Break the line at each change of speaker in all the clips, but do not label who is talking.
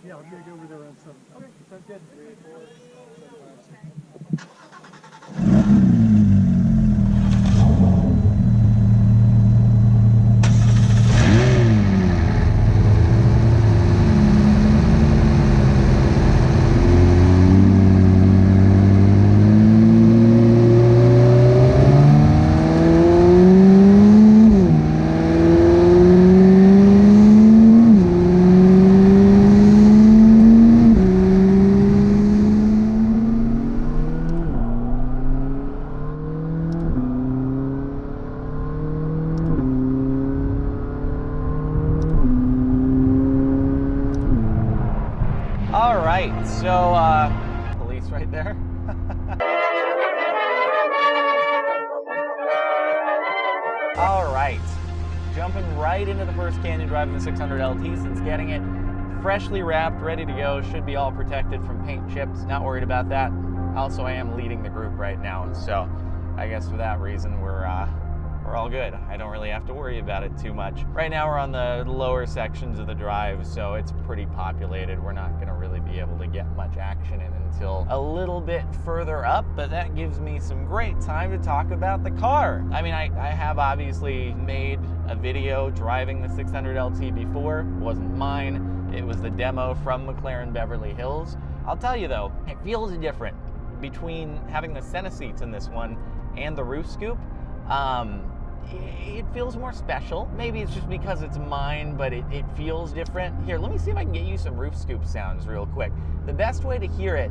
Yeah, I'm gonna go over there around 7. Okay, sounds good. 3, 4, 7, 5, 6.
All right, so police right there. All right, jumping right into the first canyon driving the 600LT since getting it freshly wrapped, ready to go. Should be all protected from paint chips. Not worried about that. Also, I am leading the group right now, so I guess for that reason we're all good. I don't really have to worry about it too much. Right now we're on the lower sections of the drive, so it's pretty populated. We're not gonna really be able to get much action in until a little bit further up, but that gives me some great time to talk about the car. I mean, I have obviously made a video driving the 600LT before. It wasn't mine. It was the demo from McLaren Beverly Hills. I'll tell you though, it feels different between having the center seats in this one and the roof scoop. It feels more special. Maybe it's just because it's mine, but it feels different. Here, let me see if I can get you some roof scoop sounds real quick. The best way to hear it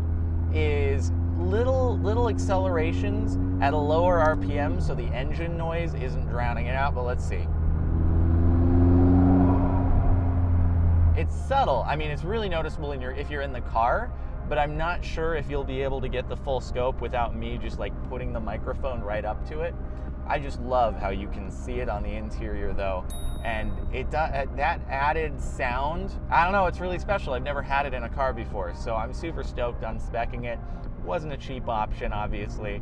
is little accelerations at a lower RPM so the engine noise isn't drowning it out, but let's see. It's subtle. I mean, it's really noticeable if you're in the car, but I'm not sure if you'll be able to get the full scope without me just like putting the microphone right up to it. I just love how you can see it on the interior though, and that added sound, I don't know, it's really special. I've never had it in a car before, so I'm super stoked on speccing it. Wasn't a cheap option, obviously,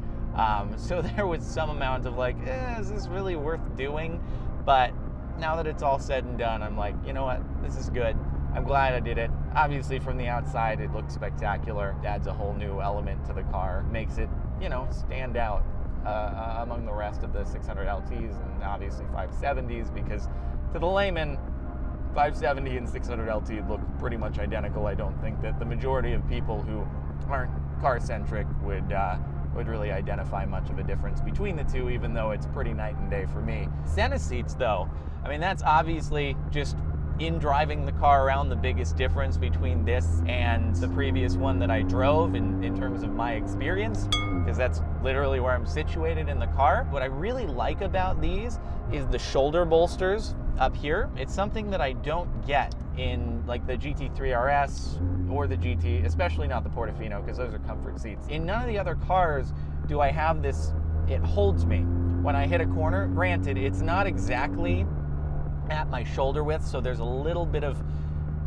so there was some amount of like, is this really worth doing? But now that it's all said and done, I'm like, you know what, this is good. I'm glad I did it. Obviously from the outside it looks spectacular, it adds a whole new element to the car, makes it, you know, stand out among the rest of the 600LTs and obviously 570s, because to the layman, 570 and 600LT look pretty much identical. I don't think that the majority of people who aren't car-centric would really identify much of a difference between the two, even though it's pretty night and day for me. Center seats though, I mean, that's obviously just in driving the car around the biggest difference between this and the previous one that I drove in terms of my experience, because that's literally where I'm situated in the car. What I really like about these is the shoulder bolsters up here. It's something that I don't get in like the GT3 RS or the GT, especially not the Portofino, because those are comfort seats. In none of the other cars do I have this, it holds me when I hit a corner. Granted, it's not exactly at my shoulder width, so there's a little bit of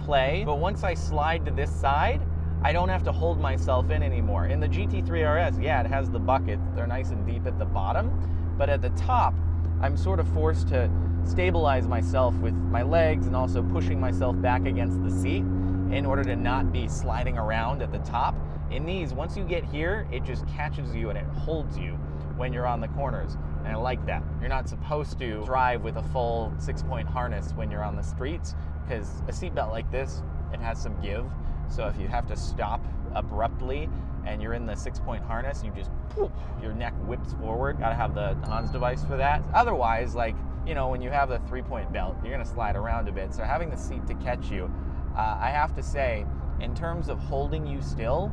play, but once I slide to this side, I don't have to hold myself in anymore. In the GT3 RS, yeah, it has the bucket. They're nice and deep at the bottom, but at the top, I'm sort of forced to stabilize myself with my legs and also pushing myself back against the seat in order to not be sliding around at the top. In these, once you get here, it just catches you and it holds you when you're on the corners. And I like that. You're not supposed to drive with a full 6-point harness when you're on the streets, because a seatbelt like this, it has some give. So if you have to stop abruptly and you're in the 6-point harness, you just, poof, your neck whips forward. Gotta have the Hans device for that. Otherwise, like, you know, when you have the 3-point belt, you're gonna slide around a bit. So having the seat to catch you, I have to say, in terms of holding you still,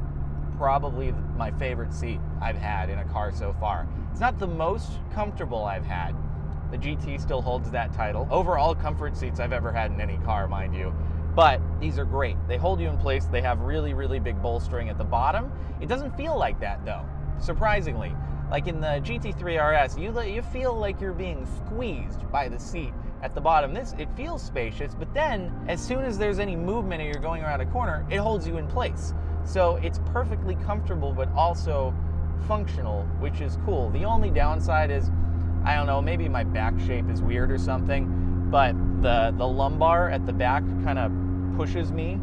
probably my favorite seat I've had in a car so far. It's not the most comfortable I've had. The GT still holds that title. Overall comfort seats I've ever had in any car, mind you. But these are great. They hold you in place. They have really, really big bolstering at the bottom. It doesn't feel like that though, surprisingly. Like in the GT3 RS, you feel like you're being squeezed by the seat at the bottom. This, it feels spacious, but then as soon as there's any movement or you're going around a corner, it holds you in place. So it's perfectly comfortable, but also functional, which is cool. The only downside is, I don't know, maybe my back shape is weird or something, but the lumbar at the back kind of pushes me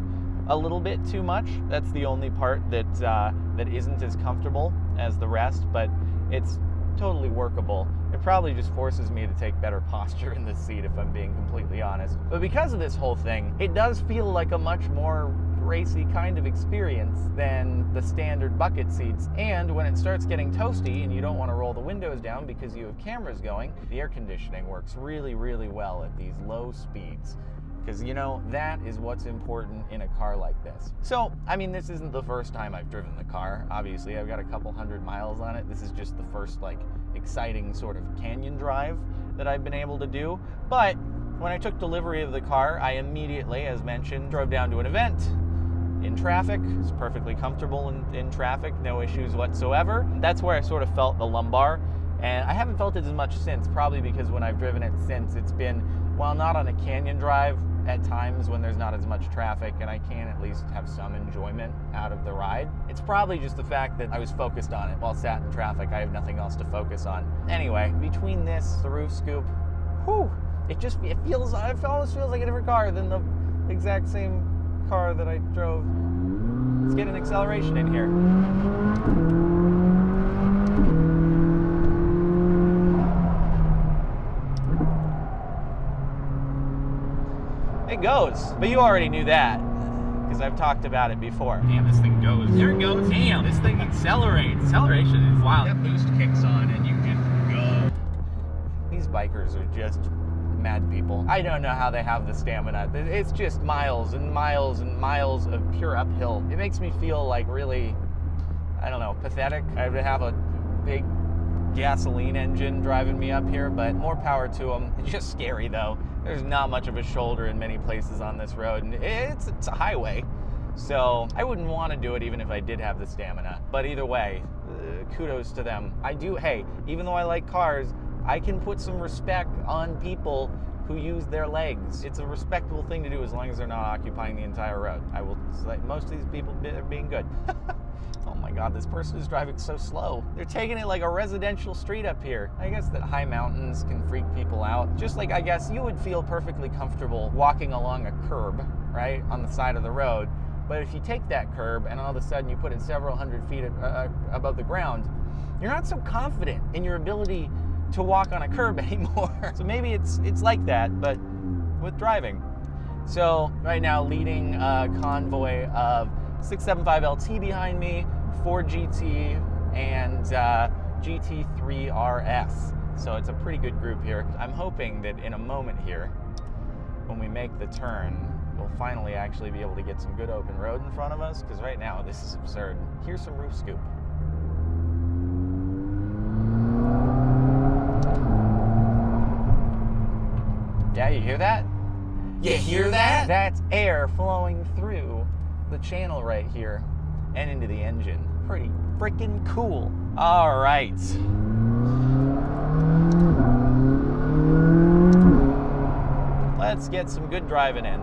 a little bit too much. That's the only part that that isn't as comfortable as the rest, but it's totally workable. It probably just forces me to take better posture in the seat, if I'm being completely honest. But because of this whole thing, it does feel like a much more racy kind of experience than the standard bucket seats. And when it starts getting toasty and you don't want to roll the windows down because you have cameras going, the air conditioning works really, really well at these low speeds. Because, you know, that is what's important in a car like this. So, I mean, this isn't the first time I've driven the car. Obviously, I've got a couple hundred miles on it. This is just the first, like, exciting sort of canyon drive that I've been able to do. But when I took delivery of the car, I immediately, as mentioned, drove down to an event in traffic. It's perfectly comfortable in traffic, no issues whatsoever. That's where I sort of felt the lumbar. And I haven't felt it as much since, probably because when I've driven it since, it's been, while not on a canyon drive, at times when there's not as much traffic and I can at least have some enjoyment out of the ride. It's probably just the fact that I was focused on it while sat in traffic. I have nothing else to focus on. Anyway, between this, the roof scoop, whew, it almost feels like a different car than the exact same car that I drove. Let's get an acceleration in here. It goes, but you already knew that because I've talked about it before. Damn, this thing goes. There it goes. Damn, this thing accelerates. Acceleration is wild. That boost kicks on and you can go. These bikers are just mad people. I don't know how they have the stamina. It's just miles and miles and miles of pure uphill. It makes me feel like really, I don't know, pathetic. I would have a big gasoline engine driving me up here, but more power to them. It's just scary though. There's not much of a shoulder in many places on this road, and it's a highway, so I wouldn't want to do it even if I did have the stamina. But either way, kudos to them. Hey, even though I like cars, I can put some respect on people who use their legs. It's a respectable thing to do as long as they're not occupying the entire road. I will say most of these people are being good. Oh my God, this person is driving so slow. They're taking it like a residential street up here. I guess that high mountains can freak people out. Just like I guess you would feel perfectly comfortable walking along a curb, right, on the side of the road. But if you take that curb and all of a sudden you put it several hundred feet above the ground, you're not so confident in your ability to walk on a curb anymore. So maybe it's like that, but with driving. So right now, leading a convoy of 675LT behind me, Ford GT, and GT3 RS. So it's a pretty good group here. I'm hoping that in a moment here, when we make the turn, we'll finally actually be able to get some good open road in front of us, because right now this is absurd. Here's some roof scoop. Yeah, you hear that? You hear that? That's air flowing through the channel right here and into the engine. Pretty freaking cool. All right. Let's get some good driving in.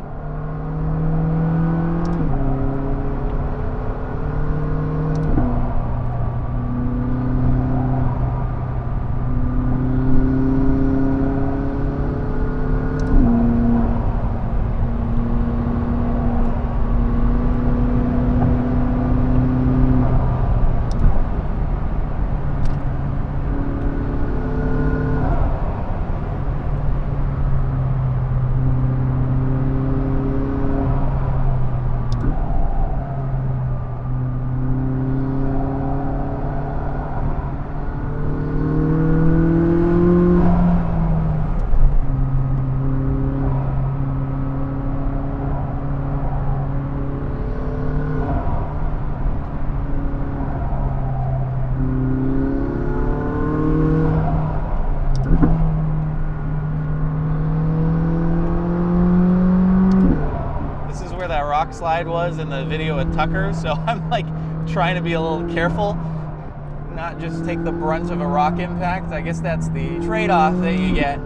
Rock slide was in the video with Tucker, so I'm like trying to be a little careful, not just take the brunt of a rock impact. I guess that's the trade-off that you get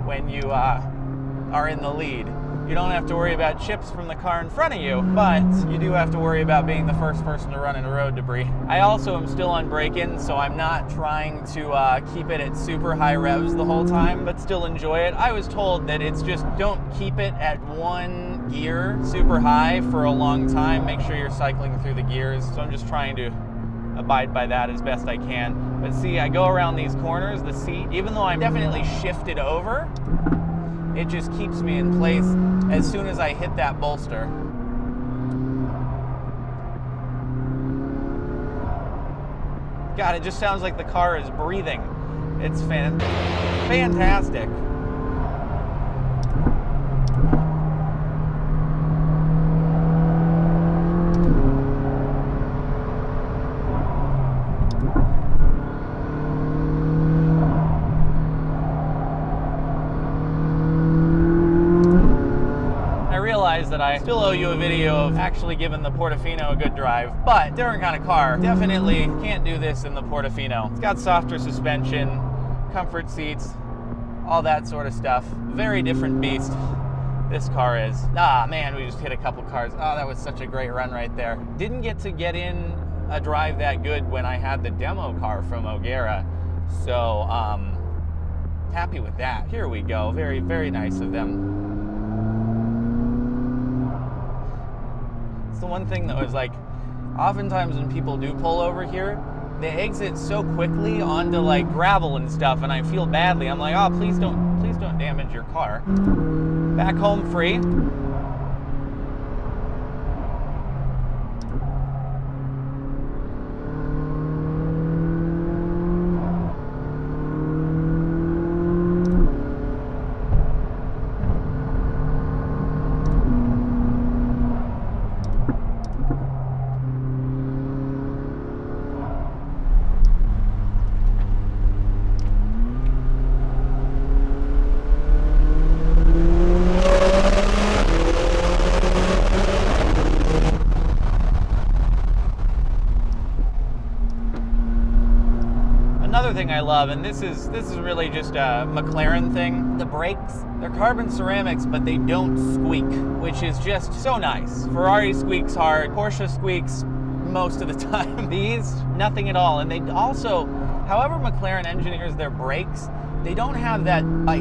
when you are in the lead. You don't have to worry about chips from the car in front of you, but you do have to worry about being the first person to run into road debris. I also am still on break-in, so I'm not trying to keep it at super high revs the whole time, but still enjoy it. I was told that it's just don't keep it at 1 gear super high for a long time. Make sure you're cycling through the gears. So I'm just trying to abide by that as best I can. But see, I go around these corners, the seat, even though I'm definitely shifted over, it just keeps me in place as soon as I hit that bolster. God, it just sounds like the car is breathing. It's fantastic. That I still owe you a video of actually giving the Portofino a good drive, but different kind of car. Definitely can't do this in the Portofino. It's got softer suspension, comfort seats, all that sort of stuff. Very different beast this car is. Ah man, we just hit a couple cars. Oh, that was such a great run right there. Didn't get to get in a drive that good when I had the demo car from O'Gara, so happy with that. Here we go. Very, very nice of them. The one thing though is, like, oftentimes when people do pull over here, they exit so quickly onto like gravel and stuff, and I feel badly. I'm like, oh, please don't damage your car. Back home free. Another thing I love, and this is really just a McLaren thing, the brakes, they're carbon ceramics, but they don't squeak, which is just so nice. Ferrari squeaks hard, Porsche squeaks most of the time. These, nothing at all. And they also, however McLaren engineers their brakes, they don't have that bite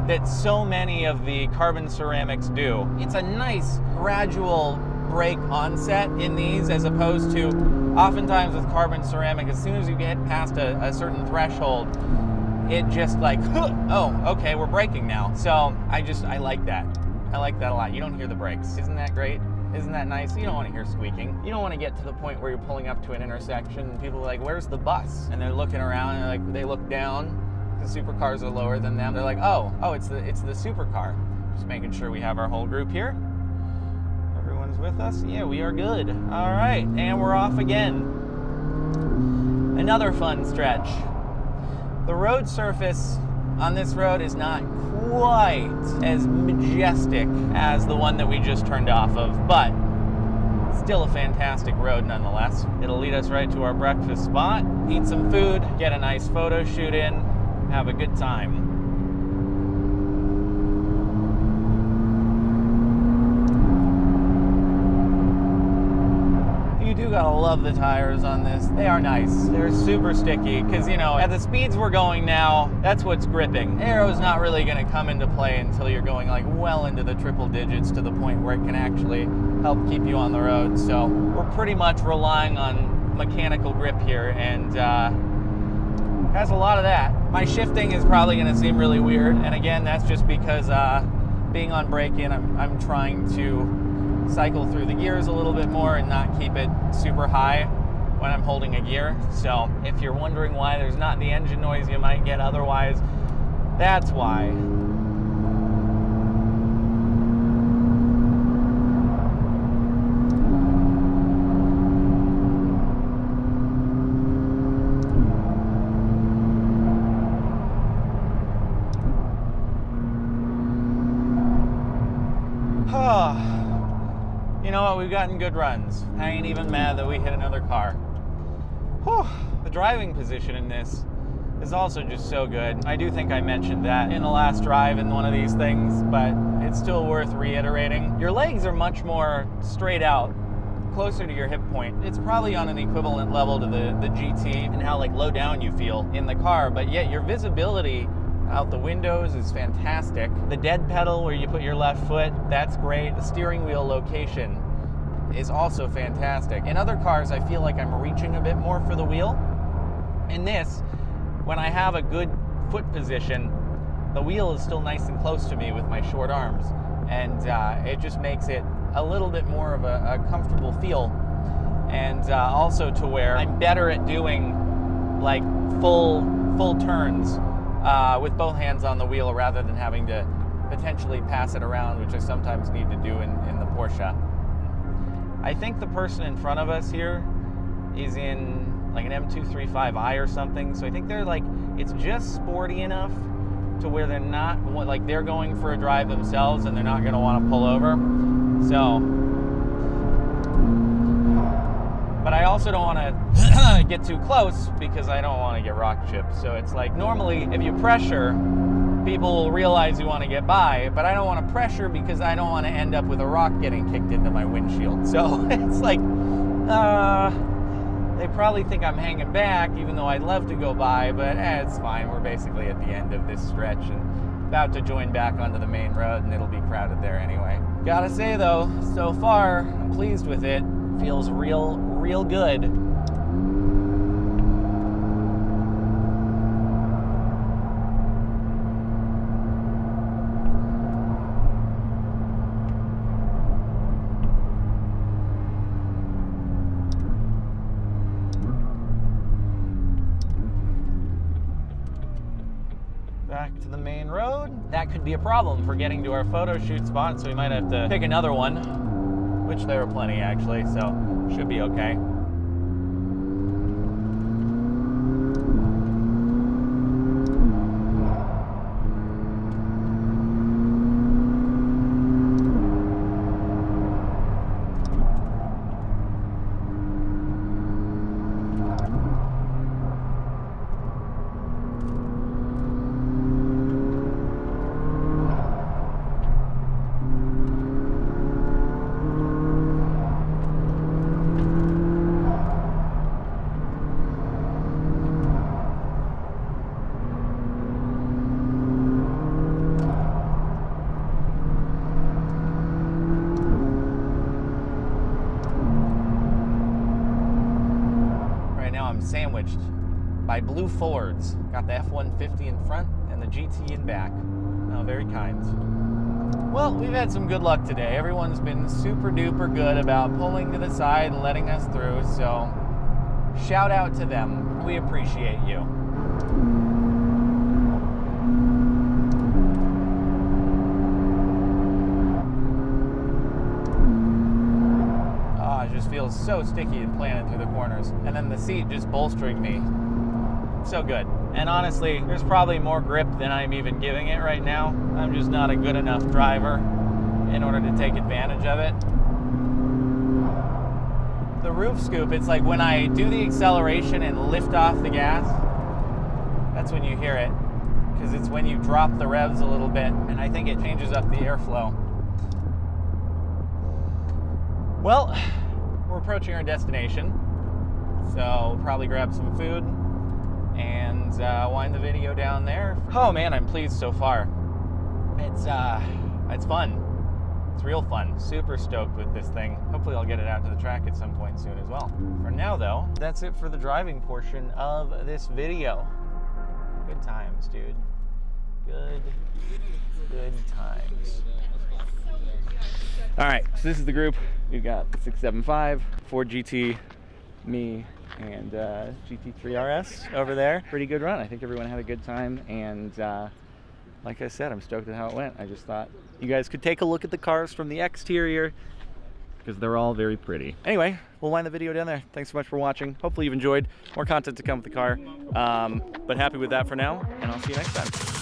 that so many of the carbon ceramics do. It's a nice gradual brake onset in these, as opposed to oftentimes with carbon ceramic, as soon as you get past a certain threshold, it just like, oh, okay, we're braking now. So I like that. I like that a lot. You don't hear the brakes. Isn't that great? Isn't that nice? You don't want to hear squeaking. You don't want to get to the point where you're pulling up to an intersection and people are like, where's the bus? And they're looking around and like, they look down. The supercars are lower than them. They're like, oh, it's the supercar. Just making sure we have our whole group here. Everyone's with us? Yeah, we are good. All right, and we're off again. Another fun stretch. The road surface on this road is not quite as majestic as the one that we just turned off of, but still a fantastic road nonetheless. It'll lead us right to our breakfast spot, eat some food, get a nice photo shoot in, have a good time. You do gotta love the tires on this. They are nice. They're super sticky because, you know, at the speeds we're going now, that's what's gripping. Airo's not really gonna come into play until you're going like well into the triple digits to the point where it can actually help keep you on the road. So we're pretty much relying on mechanical grip here, and has a lot of that. My shifting is probably gonna seem really weird, and again, that's just because being on break-in, I'm trying to cycle through the gears a little bit more and not keep it super high when I'm holding a gear. So if you're wondering why there's not the engine noise you might get otherwise, that's why. You know what, we've gotten good runs. I ain't even mad that we hit another car. Whew. The driving position in this is also just so good. I do think I mentioned that in the last drive in one of these things, but it's still worth reiterating. Your legs are much more straight out, closer to your hip point. It's probably on an equivalent level to the GT and how like low down you feel in the car, but yet your visibility out the windows is fantastic. The dead pedal where you put your left foot, that's great. The steering wheel location is also fantastic. In other cars, I feel like I'm reaching a bit more for the wheel. In this, when I have a good foot position, the wheel is still nice and close to me with my short arms, and it just makes it a little bit more of a comfortable feel, and also to where I'm better at doing like full turns with both hands on the wheel rather than having to potentially pass it around, which I sometimes need to do in the Porsche. I think the person in front of us here is in like an M235i or something, so I think they're like, it's just sporty enough to where they're not, like they're going for a drive themselves and they're not going to want to pull over. So, but I also don't want to get too close because I don't want to get rock chipped. So it's like, normally if you pressure, people will realize you want to get by, but I don't want to pressure because I don't want to end up with a rock getting kicked into my windshield. So it's like, they probably think I'm hanging back, even though I'd love to go by, but it's fine. We're basically at the end of this stretch and about to join back onto the main road, and it'll be crowded there anyway. Gotta say though, so far, I'm pleased with it. Feels real good. Back to the main road. That could be a problem for getting to our photo shoot spot, so we might have to pick another one, which there are plenty actually, so should be okay. Sandwiched by blue Fords. Got the F-150 in front and the GT in back. Oh, very kind. Well, we've had some good luck today. Everyone's been super duper good about pulling to the side and letting us through, so shout out to them. We appreciate you. Just feels so sticky and planted through the corners, and then the seat just bolstering me. So good. And honestly, there's probably more grip than I'm even giving it right now. I'm just not a good enough driver in order to take advantage of it. The roof scoop, it's like when I do the acceleration and lift off the gas, that's when you hear it, because it's when you drop the revs a little bit, and I think it changes up the airflow. Well, we're approaching our destination, so we'll probably grab some food and wind the video down there. Oh man, I'm pleased so far. It's fun. It's real fun. Super stoked with this thing. Hopefully I'll get it out to the track at some point soon as well. For now though, that's it for the driving portion of this video. Good times, dude. Good times. All right, so this is the group. We've got 675, Ford GT, me, and GT3 RS over there. Pretty good run. I think everyone had a good time, and like I said, I'm stoked at how it went. I just thought you guys could take a look at the cars from the exterior because they're all very pretty. Anyway, we'll wind the video down there. Thanks so much for watching. Hopefully you've enjoyed. More content to come with the car, but happy with that for now, and I'll see you next time.